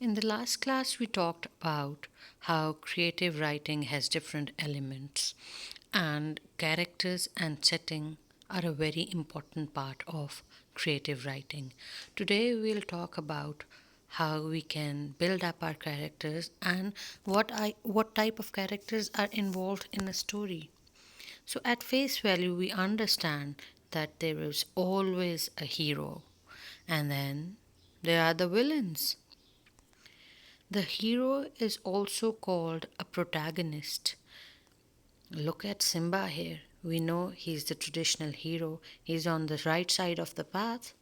In the last class, we talked about how creative writing has different elements, and characters and setting are a very important part of creative writing. Today, we'll talk about how we can build up our characters and what type of characters are involved in a story. So, at face value, we understand that there is always a hero, and then there are the villains. The hero is also called a protagonist. Look at Simba here. We know he's the traditional hero, he's on the right side of the path.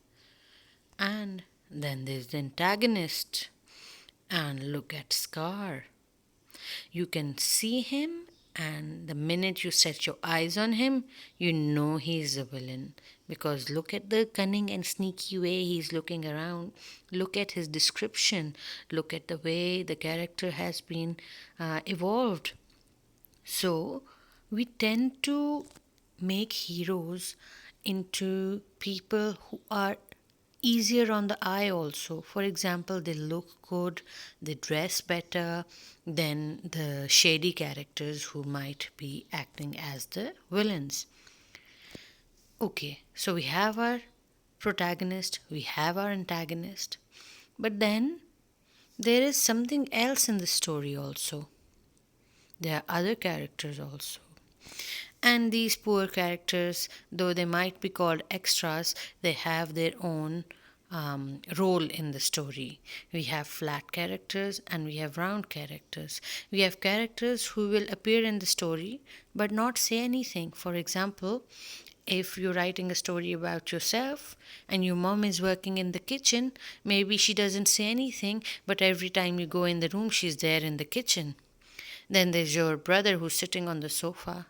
And then there's the antagonist. And look at Scar. You can see him, and the minute you set your eyes on him, you know he's a villain. Because look at the cunning and sneaky way he's looking around. Look at his description. Look at the way the character has been evolved. So, we tend to make heroes into people who are easier on the eye also. For example, they look good, they dress better than the shady characters who might be acting as the villains. Okay, so we have our protagonist, we have our antagonist, but then there is something else in the story also. There are other characters also. And these poor characters, though they might be called extras, they have their own role in the story. We have flat characters and we have round characters. We have characters who will appear in the story but not say anything. For example, if you're writing a story about yourself and your mom is working in the kitchen, maybe she doesn't say anything, but every time you go in the room, she's there in the kitchen. Then there's your brother who's sitting on the sofa.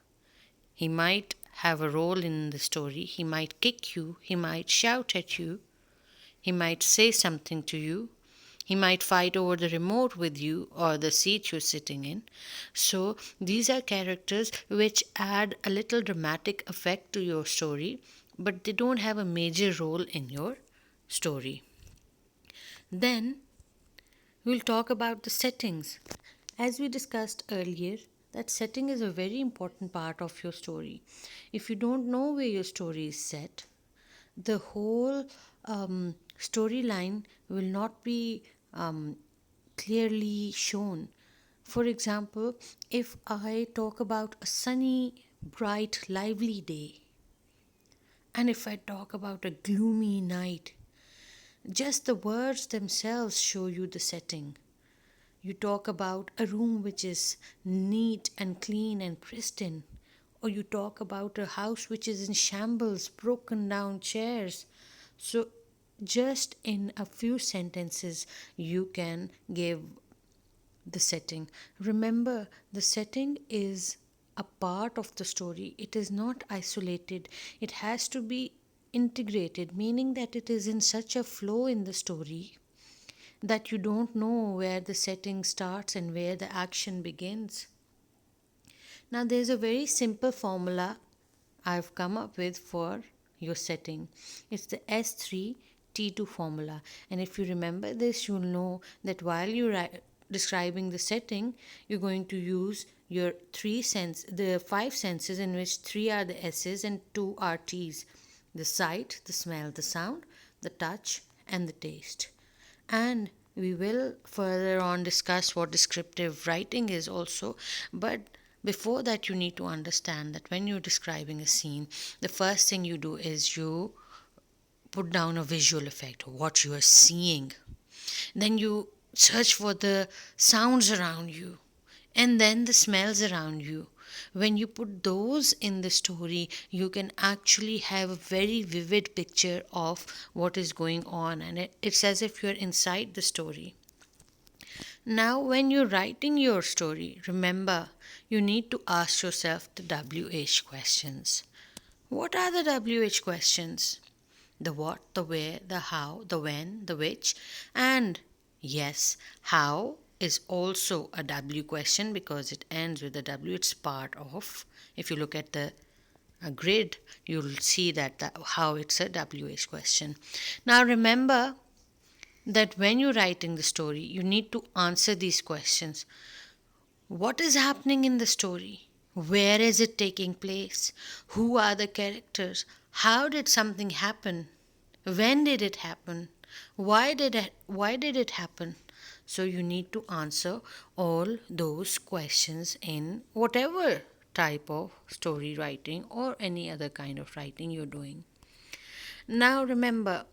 He might have a role in the story. He might kick you. He might shout at you. He might say something to you. He might fight over the remote with you or the seat you're sitting in. So, these are characters which add a little dramatic effect to your story, but they don't have a major role in your story. Then, we'll talk about the settings. As we discussed earlier, that setting is a very important part of your story. If you don't know where your story is set, the whole storyline will not be clearly shown. For example, if I talk about a sunny, bright, lively day, and if I talk about a gloomy night, just the words themselves show you the setting. You talk about a room which is neat and clean and pristine, or you talk about a house which is in shambles, broken down chairs. So, just in a few sentences, you can give the setting. Remember, the setting is a part of the story, it is not isolated, it has to be integrated, meaning that it is in such a flow in the story that you don't know where the setting starts and where the action begins. Now, there's a very simple formula I've come up with for your setting. It's the S3T2 formula. And if you remember this, you'll know that while you're describing the setting, you're going to use your the five senses, in which three are the S's and two are T's: the sight, the smell, the sound, the touch, and the taste. And we will further on discuss what descriptive writing is also. But before that, you need to understand that when you're describing a scene, the first thing you do is you put down a visual effect, what you are seeing. Then you search for the sounds around you, and then the smells around you. When you put those in the story, you can actually have a very vivid picture of what is going on, and it's as if you're inside the story. Now, when you're writing your story, remember you need to ask yourself the WH questions. What are the WH questions? The what, the where, the how, the when, the which, and yes, how is also a W question because it ends with a W. It's part of, if you look at the grid, you'll see that how it's a WH question. Now remember, that when you're writing the story, you need to answer these questions. What is happening in the story? Where is it taking place? Who are the characters? How did something happen? When did it happen? Why did it happen? So you need to answer all those questions in whatever type of story writing or any other kind of writing you're doing. Now remember,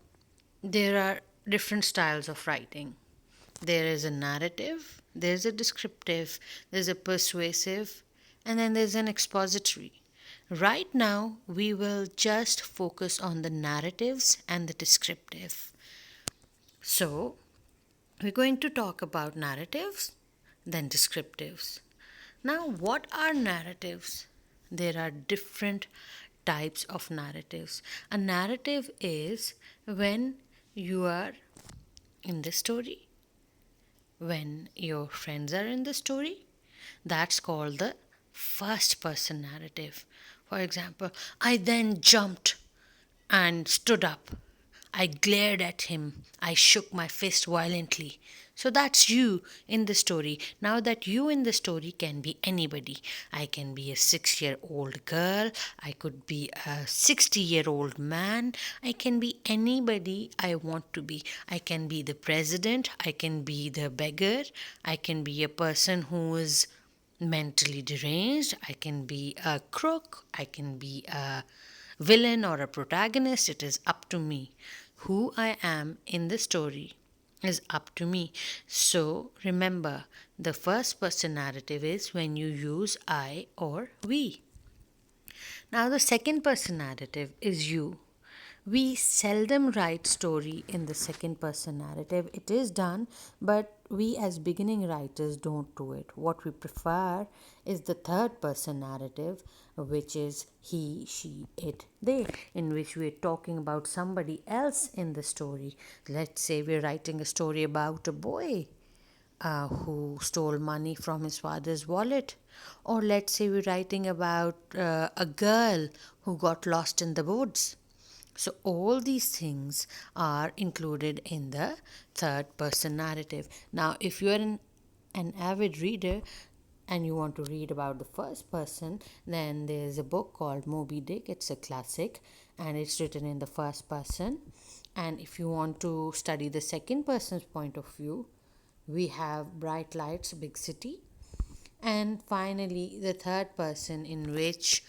there are different styles of writing. There is a narrative, there's a descriptive, there's a persuasive, and then there's an expository. Right now, we will just focus on the narratives and the descriptive. So, we're going to talk about narratives, then descriptives. Now, what are narratives? There are different types of narratives. A narrative is when you are in the story, when your friends are in the story. That's called the first person narrative. For example, I then jumped and stood up. I glared at him. I shook my fist violently. So that's you in the story. Now that you in the story can be anybody. I can be a 6-year-old girl. I could be a 60-year-old man. I can be anybody I want to be. I can be the president. I can be the beggar. I can be a person who is mentally deranged. I can be a crook. I can be a villain or a protagonist. It is up to me. Who I am in the story is up to me. So remember, the first person narrative is when you use I or we. Now, the second person narrative is you. We seldom write story in the second person narrative. It is done, but we as beginning writers don't do it. What we prefer is the third person narrative, which is he, she, it, they, in which we're talking about somebody else in the story. Let's say we're writing a story about a boy who stole money from his father's wallet. Or let's say we're writing about a girl who got lost in the woods. So, all these things are included in the third person narrative. Now, if you're an avid reader and you want to read about the first person, then there's a book called Moby Dick. It's a classic and it's written in the first person. And if you want to study the second person's point of view, we have Bright Lights, Big City. And finally, the third person, in which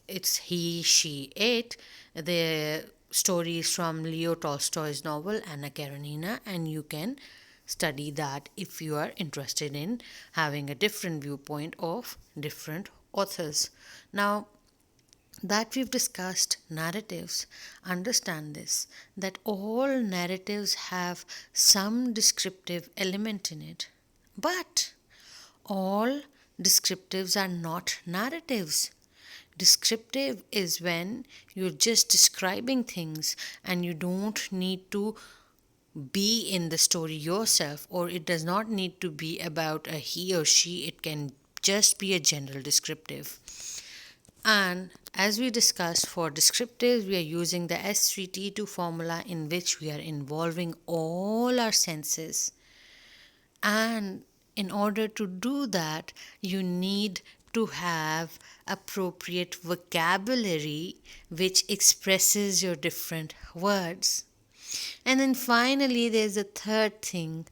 it's he, she, it. The story is from Leo Tolstoy's novel Anna Karenina, and you can study that if you are interested in having a different viewpoint of different authors. Now, that we've discussed narratives, understand this, that all narratives have some descriptive element in it, but all descriptives are not narratives. Descriptive is when you're just describing things and you don't need to be in the story yourself, or it does not need to be about a he or she, it can just be a general descriptive. And as we discussed, for descriptives, we are using the S3T2 formula in which we are involving all our senses. And in order to do that, you need to have appropriate vocabulary which expresses your different words. And then finally, there's a third thing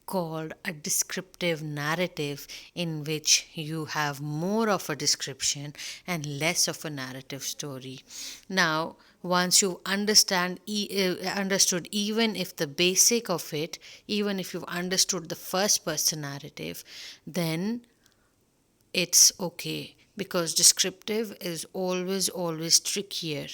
called a descriptive narrative, in which you have more of a description and less of a narrative story. Now, once you understood even if the basic of it, even if you've understood the first person narrative, then it's okay, because descriptive is always trickier.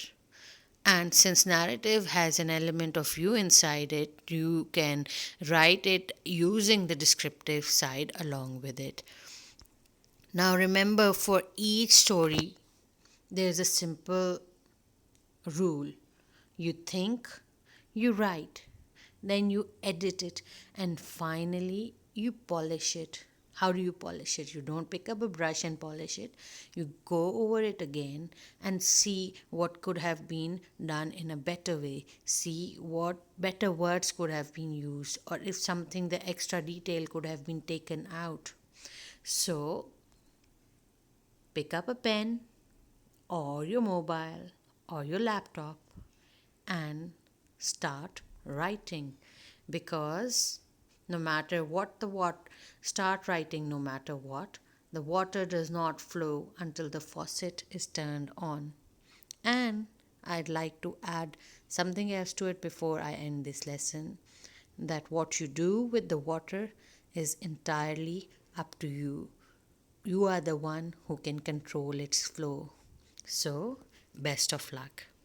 And since narrative has an element of you inside it, you can write it using the descriptive side along with it. Now remember, for each story, there's a simple rule. You think, you write, then you edit it, and finally you polish it. How do you polish it? You don't pick up a brush and polish it. You go over it again and see what could have been done in a better way. See what better words could have been used, or if something, the extra detail could have been taken out. So, pick up a pen or your mobile or your laptop and start writing, because no matter what the what start writing, no matter what, the water does not flow until the faucet is turned on. And I'd like to add something else to it before I end this lesson, that what you do with the water is entirely up to you. You are the one who can control its flow. So, best of luck.